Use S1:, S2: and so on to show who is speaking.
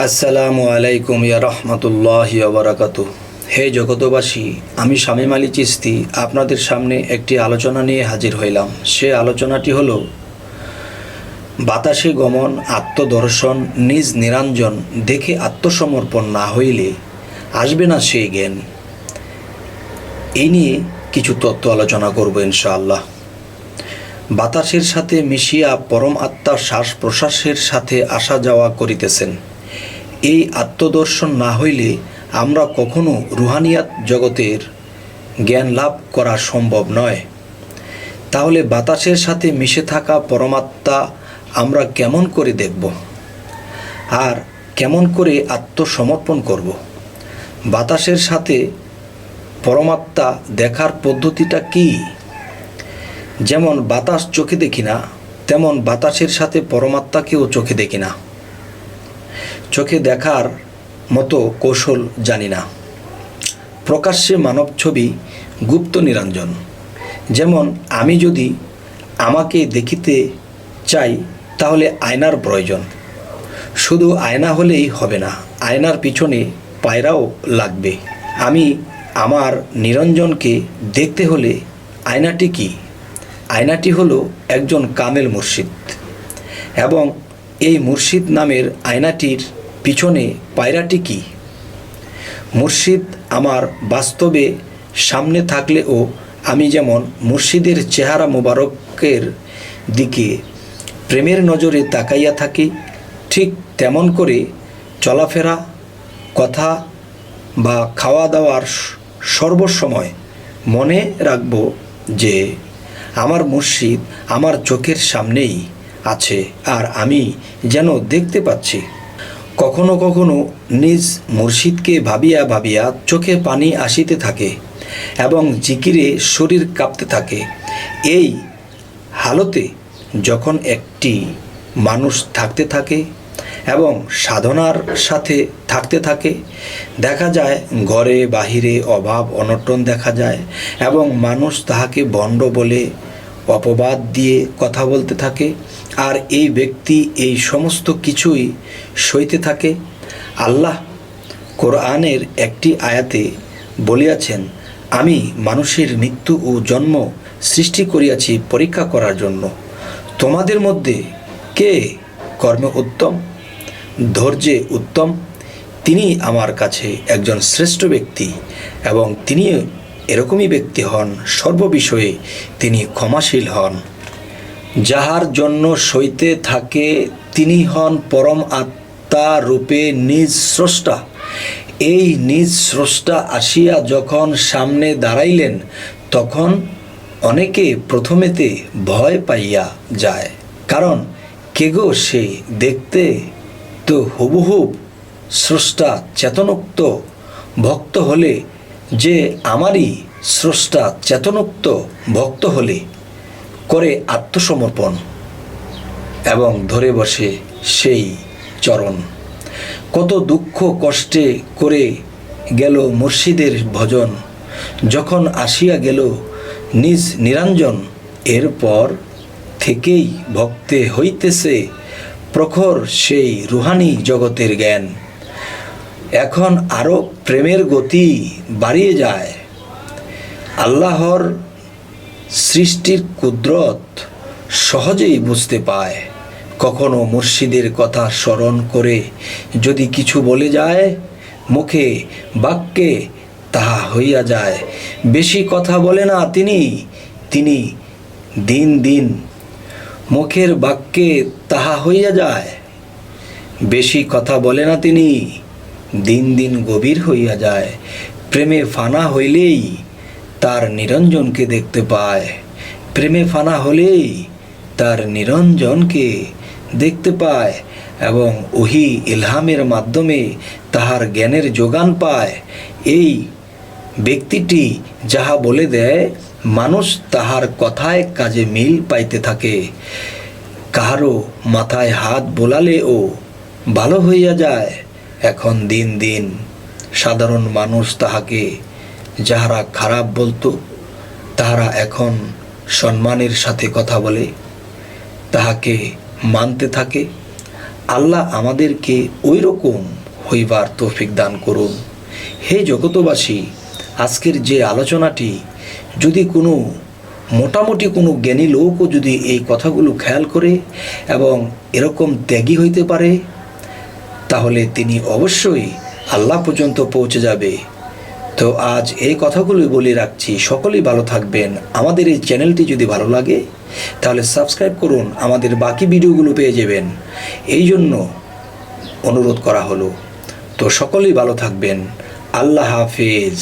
S1: আসসালামু আলাইকুম ইয়া রহমতুল্লাহি ওয়া বারাকাতুহু। হে জগতবাসী, আমি শামীম আলী চিশতি আপনাদের সামনে একটি আলোচনা নিয়ে হাজির হইলাম। সে আলোচনাটি হলো বাতাসে গমন, আত্মদর্শন, নিজ নিরঞ্জন দেখে আত্মসমর্পণ না হইলে আসবে না সেই জ্ঞান। এই নিয়ে কিছু তত্ত্ব আলোচনা করব ইনশাআল্লাহ। বাতাসের সাথে মিশিয়া পরম আত্মা শ্বাস প্রশ্বাসের সাথে আসা যাওয়া করিতেছেন। এই আত্মদর্শন না হইলে আমরা কখনো রুহানিয়াত জগতের জ্ঞান লাভ করা সম্ভব নয়। তাহলে বাতাসের সাথে মিশে থাকা পরমাত্মা আমরা কেমন করে দেখব আর কেমন করে আত্মসমর্পণ করব? বাতাসের সাথে পরমাত্মা দেখার পদ্ধতিটা কি? যেমন বাতাস চোখে দেখি না, তেমন বাতাসের সাথে পরমাত্মাকেও চোখে দেখি না। চোখে দেখার মতো কৌশল জানি না। প্রকাশ্যে মানব ছবি, গুপ্ত নিরঞ্জন। যেমন আমি যদি আমাকে দেখিতে চাই তাহলে আয়নার প্রয়োজন। শুধু আয়না হলেই হবে না, আয়নার পিছনে পায়রাও লাগবে। আমি আমার নিরঞ্জনকে দেখতে হলে আয়নাটি কি? আয়নাটি হলো একজন কামেল মুর্শিদ, এবং এই মুর্শিদ নামের আয়নাটির পিছনে পায়রাটি কি? মুর্শিদ আমার বাস্তবে সামনে থাকলেও আমি যেমন মুর্শিদের চেহারা মোবারকের দিকে প্রেমের নজরে তাকাইয়া থাকি, ঠিক তেমন করে চলাফেরা, কথা বা খাওয়া দাওয়ার সর্বসময় মনে রাখব যে আমার মুর্শিদ আমার চোখের সামনেই আছে আর আমি যেন দেখতে পাচ্ছি। কখনো কখনো নিজ মুর্শিদকে ভাবিয়া ভাবিয়া চোখে পানি আসিতে থাকে এবং জিকিরে শরীর কাঁপতে থাকে। এই হালতে যখন একটি মানুষ থাকতে থাকে এবং সাধনার সাথে থাকতে থাকে, দেখা যায় ঘরে বাহিরে অভাব অনটন দেখা যায় এবং মানুষ তাহাকে ভণ্ড বলে অপবাদ দিয়ে কথা বলতে থাকে, আর এই ব্যক্তি এই সমস্ত কিছুই সইতে থাকে। আল্লাহ কোরআনের একটি আয়াতে বলিয়াছেন, আমি মানুষের মৃত্যু ও জন্ম সৃষ্টি করিয়াছি পরীক্ষা করার জন্য। তোমাদের মধ্যে কে কর্মে উত্তম, ধৈর্যে উত্তম, তিনি আমার কাছে একজন শ্রেষ্ঠ ব্যক্তি, এবং তিনি এরকমই ব্যক্তি হন, সর্ববিষয়ে তিনি ক্ষমাশীল হন। যাহার জন্য সইতে থাকে তিনি হন পরম আত্মা রূপে নিজ স্রষ্টা। এই নিজ স্রষ্টা আসিয়া যখন সামনে দাঁড়াইলেন, তখন অনেকে প্রথমেতে ভয় পাইয়া যায়, কারণ কেগো সে দেখতে তো হুবহুব স্রষ্টা চেতনোক্ত ভক্ত হলে, যে আমারই স্রষ্টা চেতনোক্ত ভক্ত হলে করে আত্মসমর্পণ এবং ধরে বসে সেই চরণ। কত দুঃখ কষ্টে করে গেল মুর্শিদের ভজন, যখন আসিয়া গেল নিজ নিরঞ্জন, এরপর থেকেই ভক্তে হইতেছে প্রখর সেই রুহানি জগতের জ্ঞান। এখন আরও প্রেমের গতি বাড়িয়ে যায়। আল্লাহর সৃষ্টির কুদরত সহজেই বুঝতে পায়। কখনো মুর্শিদের কথা স্মরণ করে যদি কিছু বলে যায়, মুখে বাক্যে তাহা হইয়া যায়। বেশি কথা বলে না তিনি, তিনি দিন দিন মুখের বাক্যে তাহা হইয়া যায়। বেশি কথা বলে না তিনি, দিন দিন গভীর হইয়া যায়। প্রেমে ফানা হইলেই তার নিরঞ্জনকে দেখতে পায়। প্রেমে ফানা হলেই তার নিরঞ্জনকে দেখতে পায় এবং ওহি ইলহামের মাধ্যমে তাহার জ্ঞানের যোগান পায়। এই ব্যক্তিটি যাহা বলে দেয়, মানুষ তাহার কথায় কাজে মিল পাইতে থাকে। কাহারও মাথায় হাত বোলালেও ভালো হইয়া যায়। এখন দিন দিন সাধারণ মানুষ তাহাকে যাহারা খারাপ বলতো, তাহারা এখন সম্মানের সাথে কথা বলে, তাহাকে মানতে থাকে। আল্লাহ আমাদেরকে ওই রকম হইবার তৌফিক দান করুন। হে জগতবাসী, আজকের যে আলোচনাটি যদি কোনো মোটামুটি কোনো জ্ঞানী লোকও যদি এই কথাগুলো খেয়াল করে এবং এরকম ত্যাগী হইতে পারে, তাহলে তিনি অবশ্যই আল্লাহ পর্যন্ত পৌঁছে যাবে। তো আজ এই কথাগুলো বলে রাখছি, সকলেই ভালো থাকবেন। আমাদের এই চ্যানেলটি যদি ভালো লাগে তাহলে সাবস্ক্রাইব করুন, আমাদের বাকি ভিডিওগুলো পেয়ে যাবেন, এই জন্য অনুরোধ করা হলো। তো সকলেই ভালো থাকবেন। আল্লাহ হাফেজ।